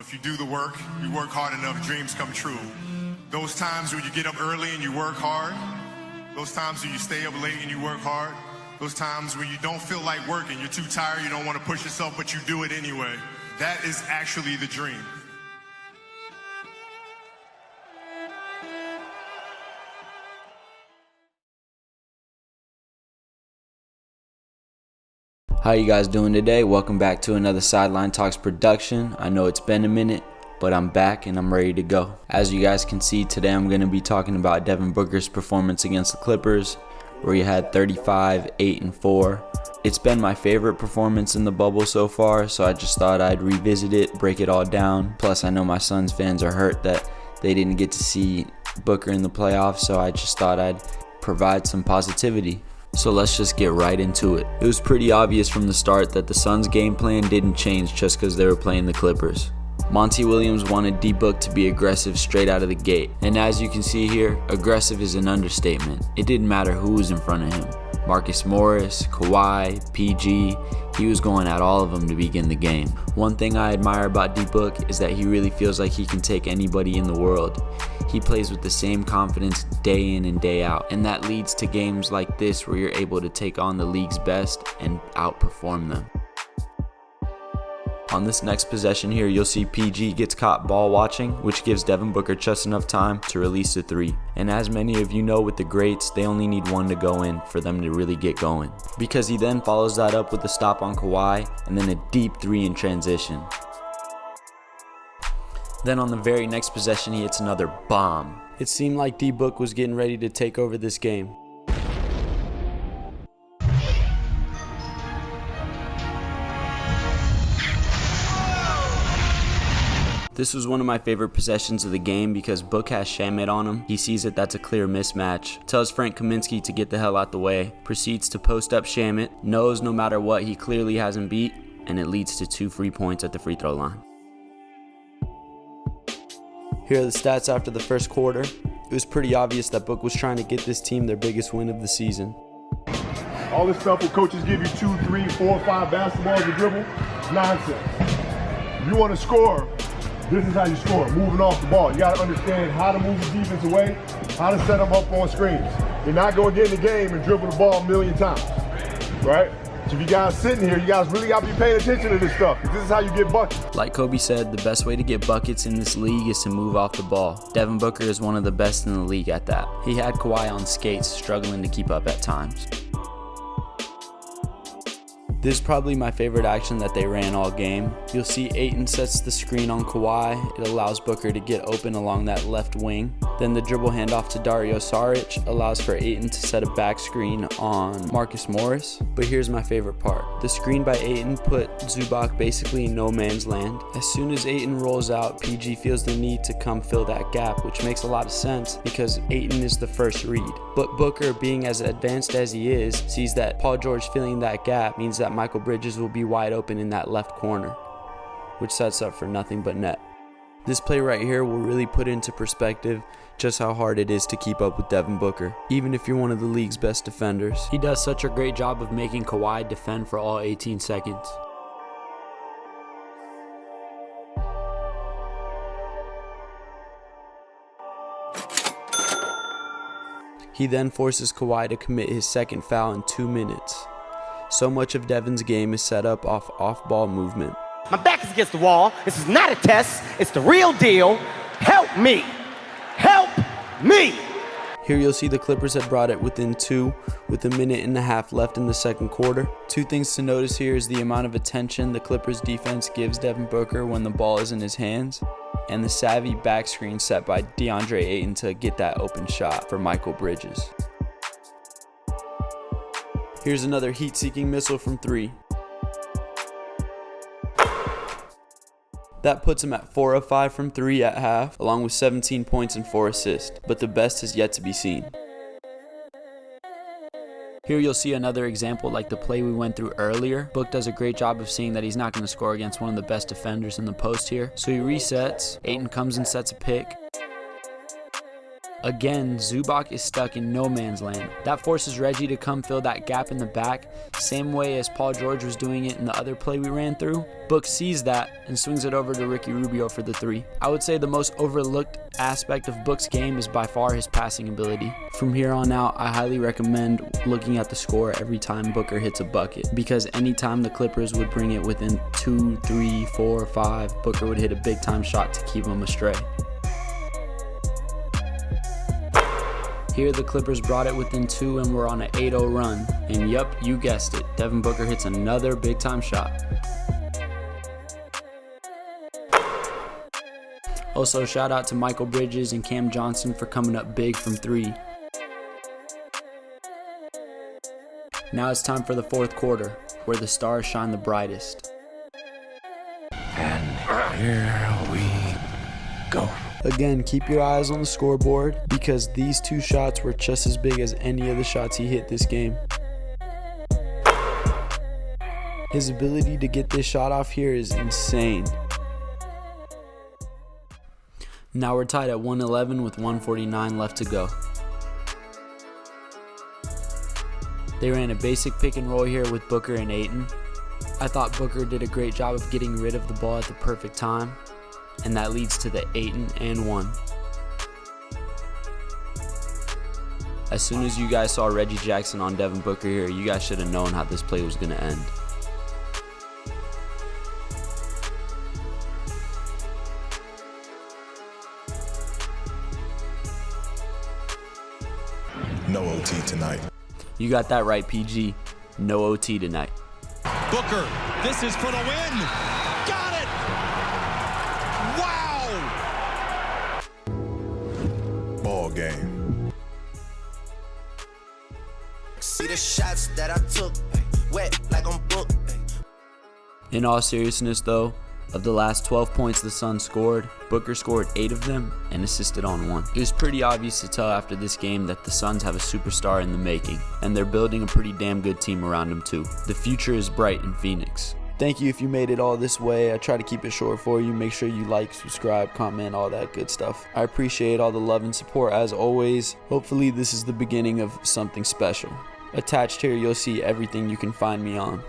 if you do the work, you work hard enough, dreams come true. Those times when you get up early and you work hard, those times when you stay up late and you work hard, those times when you don't feel like working, you're too tired, you don't want to push yourself, but you do it anyway. That is actually the dream. How you guys doing today? Welcome back to another Sideline Talks Production. I know it's been a minute, but I'm back and I'm ready to go. As you guys can see, today I'm going to be talking about Devin Bookers' performance against the Clippers, where he had 35, 8, and 4. It's been my favorite performance in the bubble so far, so I just thought I'd revisit it, break it all down. Plus, I know my Suns fans are hurt that they didn't get to see Booker in the playoffs, so I just thought I'd provide some positivity. So let's just get right into it. It was pretty obvious from the start that the Suns' game plan didn't change just because they were playing the Clippers. Monty Williams wanted D-Book to be aggressive straight out of the gate. And as you can see here, aggressive is an understatement. It didn't matter who was in front of him. Marcus Morris, Kawhi, PG, he was going at all of them to begin the game. One thing I admire about D-Book is that he really feels like he can take anybody in the world. He plays with the same confidence day in and day out, and that leads to games like this where you're able to take on the league's best and outperform them. On this next possession here, you'll see PG gets caught ball watching, which gives Devin Booker just enough time to release a three. And as many of you know with the greats, they only need one to go in for them to really get going. Because he then follows that up with a stop on Kawhi and then a deep three in transition. Then on the very next possession, he hits another bomb. It seemed like D-Book was getting ready to take over this game. This was one of my favorite possessions of the game because Book has Shamet on him. He sees that that's a clear mismatch, tells Frank Kaminsky to get the hell out the way, proceeds to post up Shamet, knows no matter what he clearly hasn't beat, and it leads to 2 free points at the free throw line. Here are the stats after the first quarter. It was pretty obvious that Book was trying to get this team their biggest win of the season. All this stuff where coaches give you 2, 3, 4, 5 basketballs to dribble, nonsense. If you want to score, this is how you score, moving off the ball. You got to understand how to move the defense away, how to set them up on screens. You're not going to get in the game and dribble the ball a million times, right? So if you guys sitting here, you guys really got to be paying attention to this stuff. This is how you get buckets. Like Kobe said, the best way to get buckets in this league is to move off the ball. Devin Booker is one of the best in the league at that. He had Kawhi on skates, struggling to keep up at times. This is probably my favorite action that they ran all game. You'll see Ayton sets the screen on Kawhi. It allows Booker to get open along that left wing. Then the dribble handoff to Dario Saric allows for Ayton to set a back screen on Marcus Morris. But here's my favorite part. The screen by Ayton put Zubac basically in no man's land. As soon as Ayton rolls out, PG feels the need to come fill that gap, which makes a lot of sense because Ayton is the first read. But Booker, being as advanced as he is, sees that Paul George filling that gap means that Michael Bridges will be wide open in that left corner, which sets up for nothing but net. This play right here will really put into perspective just how hard it is to keep up with Devin Booker, even if you're one of the league's best defenders. He does such a great job of making Kawhi defend for all 18 seconds. He then forces Kawhi to commit his second foul in 2 minutes. So much of Devin's game is set up off-ball movement. My back is against the wall. This is not a test. It's the real deal. Help me. Help me. Here you'll see the Clippers had brought it within 2 with 1.5 minutes left in the second quarter. 2 things to notice here is the amount of attention the Clippers defense gives Devin Booker when the ball is in his hands, and the savvy back screen set by DeAndre Ayton to get that open shot for Michael Bridges. Here's another heat-seeking missile from 3. That puts him at 4 of 5 from 3 at half, along with 17 points and 4 assists, but the best is yet to be seen. Here you'll see another example like the play we went through earlier. Book does a great job of seeing that he's not going to score against one of the best defenders in the post here. So he resets, Ayton comes and sets a pick. Again, Zubac is stuck in no man's land. That forces Reggie to come fill that gap in the back, same way as Paul George was doing it in the other play we ran through. Book sees that and swings it over to Ricky Rubio for the 3. I would say the most overlooked aspect of Book's game is by far his passing ability. From here on out, I highly recommend looking at the score every time Booker hits a bucket, because anytime the Clippers would bring it within 2, 3, 4, 5, Booker would hit a big time shot to keep them astray. Here the Clippers brought it within 2 and we're on an 8-0 run. And yup, you guessed it, Devin Booker hits another big time shot. Also, shout out to Michael Bridges and Cam Johnson for coming up big from 3. Now it's time for the 4th quarter, where the stars shine the brightest. And here we go. Again, keep your eyes on the scoreboard, because these 2 shots were just as big as any of the shots he hit this game. His ability to get this shot off here is insane. Now we're tied at 111 with 1:49 left to go. They ran a basic pick and roll here with Booker and Ayton. I thought Booker did a great job of getting rid of the ball at the perfect time, and that leads to the Ayton and 1. As soon as you guys saw Reggie Jackson on Devin Booker here, you guys should have known how this play was going to end. No OT tonight. You got that right, PG. No OT tonight. Booker, this is for the win. Got it! Wow! Ball game. See the shots that I took, wet like I'm booked. In all seriousness though, of the last 12 points the Suns scored, Booker scored 8 of them and assisted on 1. It was pretty obvious to tell after this game that the Suns have a superstar in the making, and they're building a pretty damn good team around him too. The future is bright in Phoenix. Thank you if you made it all this way. I try to keep it short for you. Make sure you like, subscribe, comment, all that good stuff. I appreciate all the love and support as always. Hopefully this is the beginning of something special. Attached here you'll see everything you can find me on.